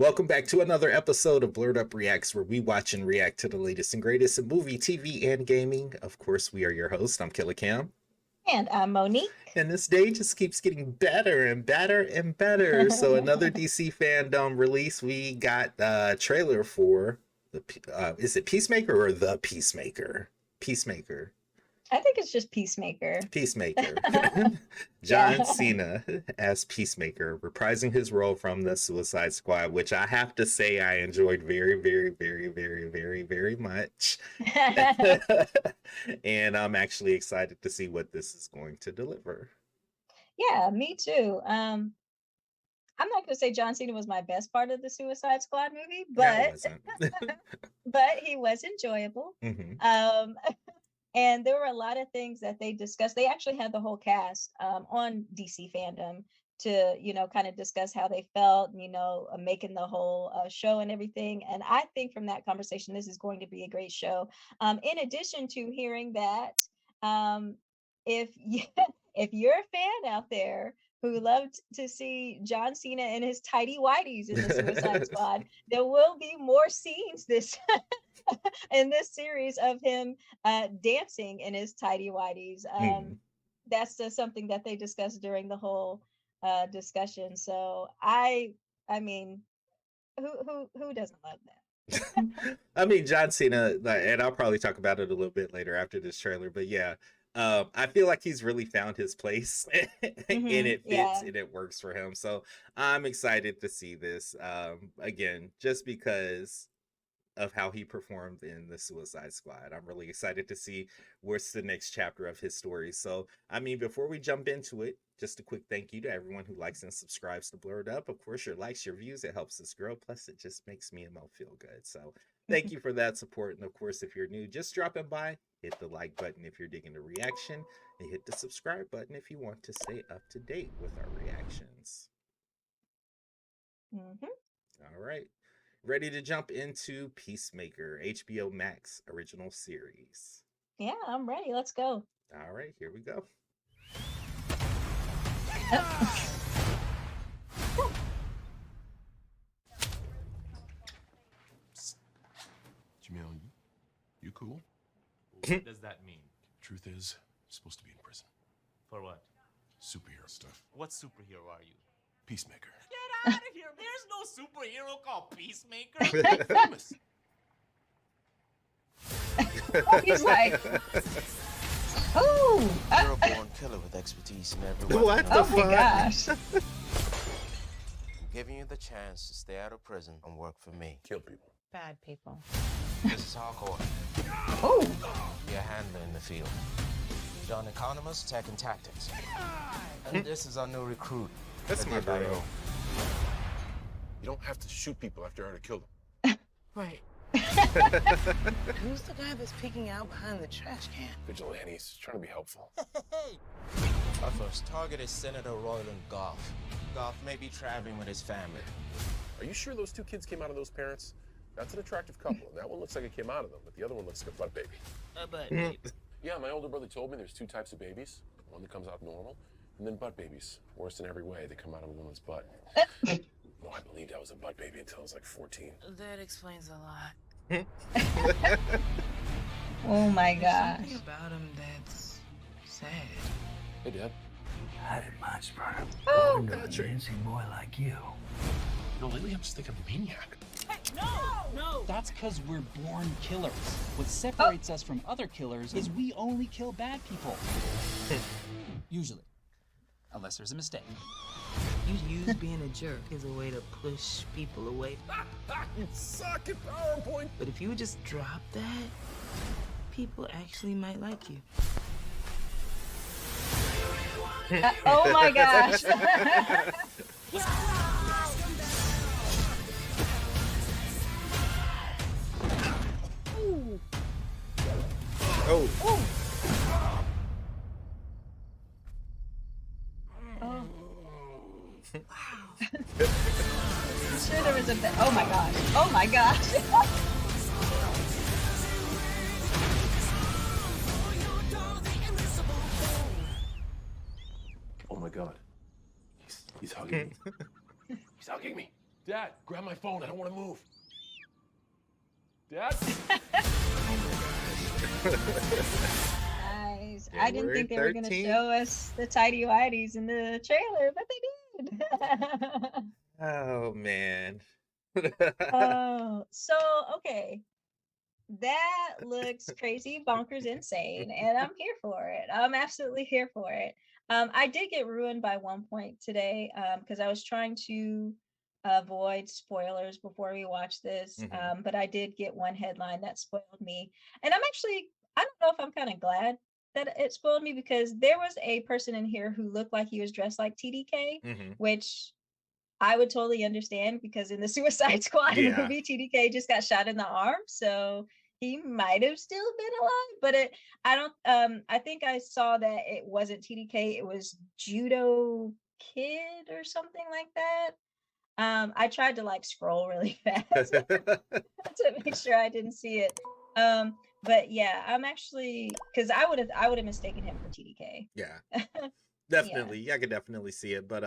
Welcome back to another episode of Blerd Up Reacts, where we watch and react to the latest and greatest in movie, TV, and gaming. Of course, we are your host. I'm Killer Cam. And I'm Monique. And this day just keeps getting better and better and better. So another DC Fandome release. We got a trailer for the is it Peacemaker or The Peacemaker? Peacemaker. I think it's just Peacemaker. Peacemaker. John Cena as Peacemaker, reprising his role from the Suicide Squad, which I have to say I enjoyed very, very, very, very, very, very much. And I'm actually excited to see what this is going to deliver. Yeah, me too. I'm not gonna say John Cena was my best part of the Suicide Squad movie, but but he was enjoyable. Mm-hmm. And there were a lot of things that they discussed. They actually had the whole cast on DC Fandom to, kind of discuss how they felt, making the whole show and everything. And I think from that conversation, this is going to be a great show. In addition to hearing that, if you, if you're a fan out there who loved to see John Cena in his tidy whities in the Suicide Squad, there will be more scenes in this series of him dancing in his tidy whities. That's just something that they discussed during the whole discussion. So I mean, who doesn't love that? I mean, John Cena, and I'll probably talk about it a little bit later after this trailer, but yeah, I feel like he's really found his place and it fits and it works for him. So I'm excited to see this again, just because of how he performed in the Suicide Squad. I'm really excited to see what's the next chapter of his story. So, I mean, before we jump into it, just a quick thank you to everyone who likes and subscribes to Blerd Up. Of course, your likes, your views, it helps us grow. Plus, it just makes me and Mo feel good. So thank you for that support. And of course, if you're new, just dropping by, hit the like button if you're digging the reaction, and hit the subscribe button if you want to stay up to date with our reactions. All right. Ready to jump into Peacemaker, HBO Max original series. Yeah, I'm ready. Let's go. All right, here we go. Jamil, you cool? What does that mean? Truth is, you're supposed to be in prison. For what? Superhero stuff. What superhero are you? Peacemaker. Get out of here! There's no superhero called Peacemaker! Famous. He's like, oh! You're a born killer with expertise in every way. What the Oh my gosh. I'm giving you the chance to stay out of prison and work for me. Kill people. Bad people. This is hardcore. Oh! Be a handler in the field. John Economist, Tech and Tactics. And this is our new recruit. That's my girl. You don't have to shoot people after you already killed them. Right. Who's the guy that's peeking out behind the trash can? Vigilantes, trying to be helpful. Our first target is Senator Royland Goff. Goff may be traveling with his family. Are you sure those two kids came out of those parents? That's an attractive couple. That one looks like it came out of them, but the other one looks like a butt baby. A butt baby. Yeah, my older brother told me there's two types of babies. One that comes out normal, and then butt babies. Worse in every way, they come out of a woman's butt. No, I believed I was a butt baby until I was like 14. That explains a lot. Oh my There's gosh. something about him that's sad. Hey, Dad. I didn't mind sperm. Oh, Into a dancing boy like you. No, lately I'm just thinking maniac. No! That's because we're born killers. What separates us from other killers is we only kill bad people. Usually. Unless there's a mistake. You use being a jerk as a way to push people away. You suck at PowerPoint. But if you would just drop that, people actually might like you. Oh my gosh. Oh. I'm sure there was a bit. Oh my gosh. Oh my gosh. Oh my God. He's hugging me. He's hugging me. Dad, grab my phone. I don't want to move. Dad? Nice. I didn't January think they were going to 13th. show us the tidy whities in the trailer, but they did. Oh man. Oh, so okay. That looks crazy, bonkers, insane, and I'm here for it. I'm absolutely here for it. I did get ruined by one point today because I was trying to avoid spoilers before we watch this. Mhm. But I did get one headline that spoiled me, and I don't know if I'm kind of glad that it spoiled me because there was a person in here who looked like he was dressed like TDK, Mhm. which I would totally understand because in the Suicide Squad Yeah. movie, TDK just got shot in the arm, so he might have still been alive. But I don't. I think I saw that it wasn't TDK; it was Judo Kid or something like that. I tried to like scroll really fast to make sure I didn't see it. But yeah, I'm actually because I would have mistaken him for TDK. Yeah. Yeah. Definitely. I could definitely see it. But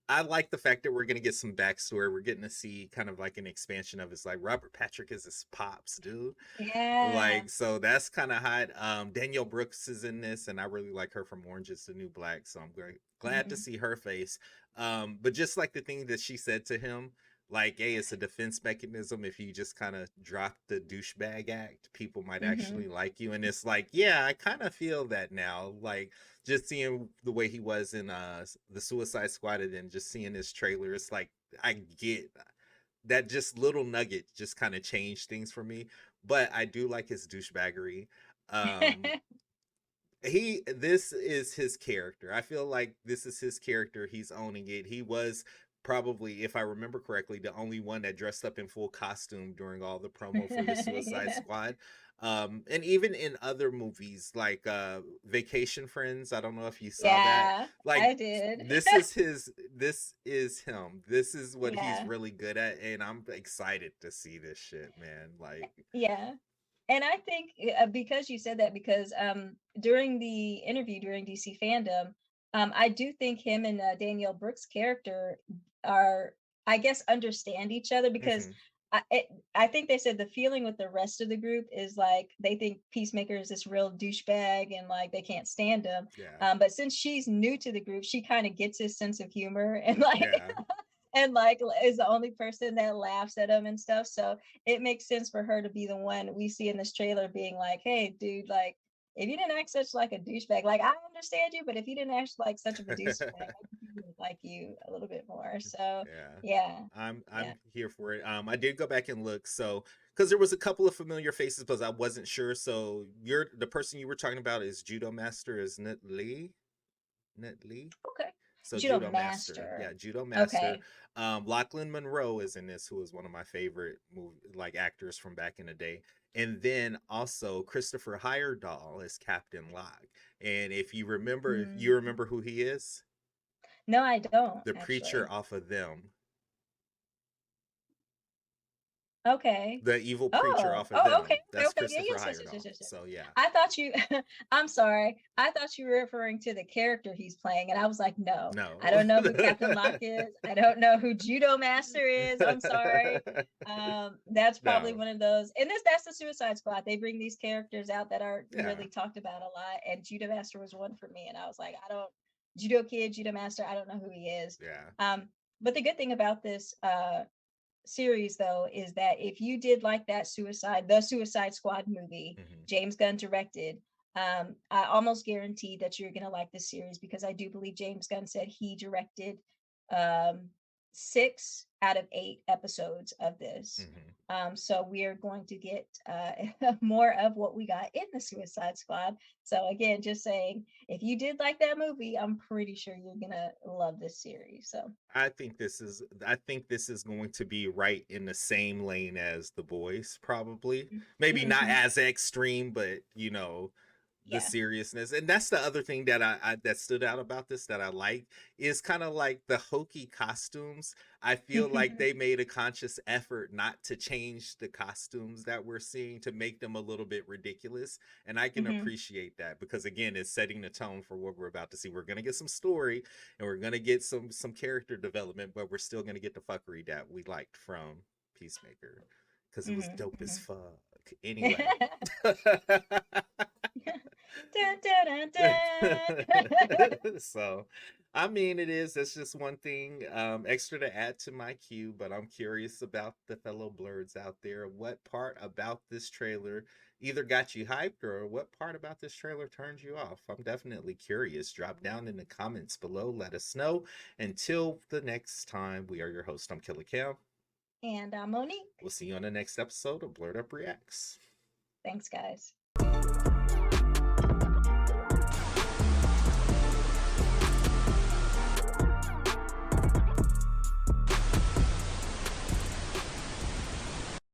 I like the fact that we're gonna get some backstory. We're getting to see kind of like an expansion of his like Robert Patrick is his pops, dude. Yeah. Like, so that's kind of hot. Danielle Brooks is in this, and I really like her from Orange is the New Black. So I'm glad to see her face. But just like the thing that she said to him, like, hey, it's a defense mechanism. If you just kind of drop the douchebag act, people might actually like you. And it's like, yeah, I kind of feel that now. Like, just seeing the way he was in the Suicide Squad, and then just seeing this trailer, it's like I get that just little nugget just kind of changed things for me. But I do like his douchebaggery. This is his character. I feel like this is his character. He's owning it. He was probably, if I remember correctly, the only one that dressed up in full costume during all the promo for the Suicide Squad. And even in other movies like Vacation Friends, I don't know if you saw that. Like, I did. this is him. This is what he's really good at, and I'm excited to see this shit, man. Like, yeah. And I think because you said that, because during the interview during DC Fandom, I do think him and Danielle Brooks' character are, I guess, understand each other because I think they said the feeling with the rest of the group is like they think Peacemaker is this real douchebag and like they can't stand him. yeah. But since she's new to the group, she kind of gets his sense of humor and like Yeah. and like is the only person that laughs at him and stuff. So it makes sense for her to be the one we see in this trailer being like, hey, dude, like if you didn't act such like a douchebag, like I understand you, but if you didn't act like such of a douchebag, I would like you a little bit more. So yeah. I'm here for it. I did go back and look, so because there was a couple of familiar faces, but I wasn't sure. So the person you were talking about is Judo Master, is Net Lee? Okay. So Judo Master. Yeah, Judo Master. Okay. Lachlan Monroe is in this, who is one of my favorite actors from back in the day. And then also Christopher Heyerdahl is Captain Locke. And if you remember, you remember who he is? No, I don't. The preacher off of Them. Okay. The evil preacher off of Them. Okay. That's Okay. Christopher Yes. Heyerdahl. So yeah. I thought you I'm sorry. I thought you were referring to the character he's playing, and I was like, no. I don't know who Captain Locke is. I don't know who Judo Master is. I'm sorry. That's probably one of those. And that's the Suicide Squad. They bring these characters out that are really talked about a lot, and Judo Master was one for me. And I was like, Judo Kid, Judo Master, I don't know who he is. Yeah. But the good thing about this series though is that if you did like the Suicide Squad movie, James Gunn directed, I almost guarantee that you're gonna like this series because I do believe James Gunn said he directed 6 out of 8 episodes of this. So we are going to get more of what we got in the Suicide Squad. So again, just saying, if you did like that movie, I'm pretty sure you're gonna love this series. So I think this is going to be right in the same lane as The Boys, probably. Maybe not as extreme, but the seriousness. And that's the other thing that I that stood out about this that I like is kind of like the hokey costumes. I feel like they made a conscious effort not to change the costumes that we're seeing to make them a little bit ridiculous. And I can appreciate that because again, it's setting the tone for what we're about to see. We're gonna get some story and we're gonna get some character development, but we're still gonna get the fuckery that we liked from Peacemaker because it was dope as fuck. Anyway. Dun, dun, dun, dun. So I mean it's just one thing extra to add to my queue, but I'm curious about the fellow blurs out there. What part about this trailer either got you hyped or what part about this trailer turned you off? I'm definitely curious. Drop down in the comments below, let us know. Until the next time, we are your host. I'm Killer Cam, and I'm Monique. We'll see you on the next episode of Blerd Up Reacts. Thanks, guys.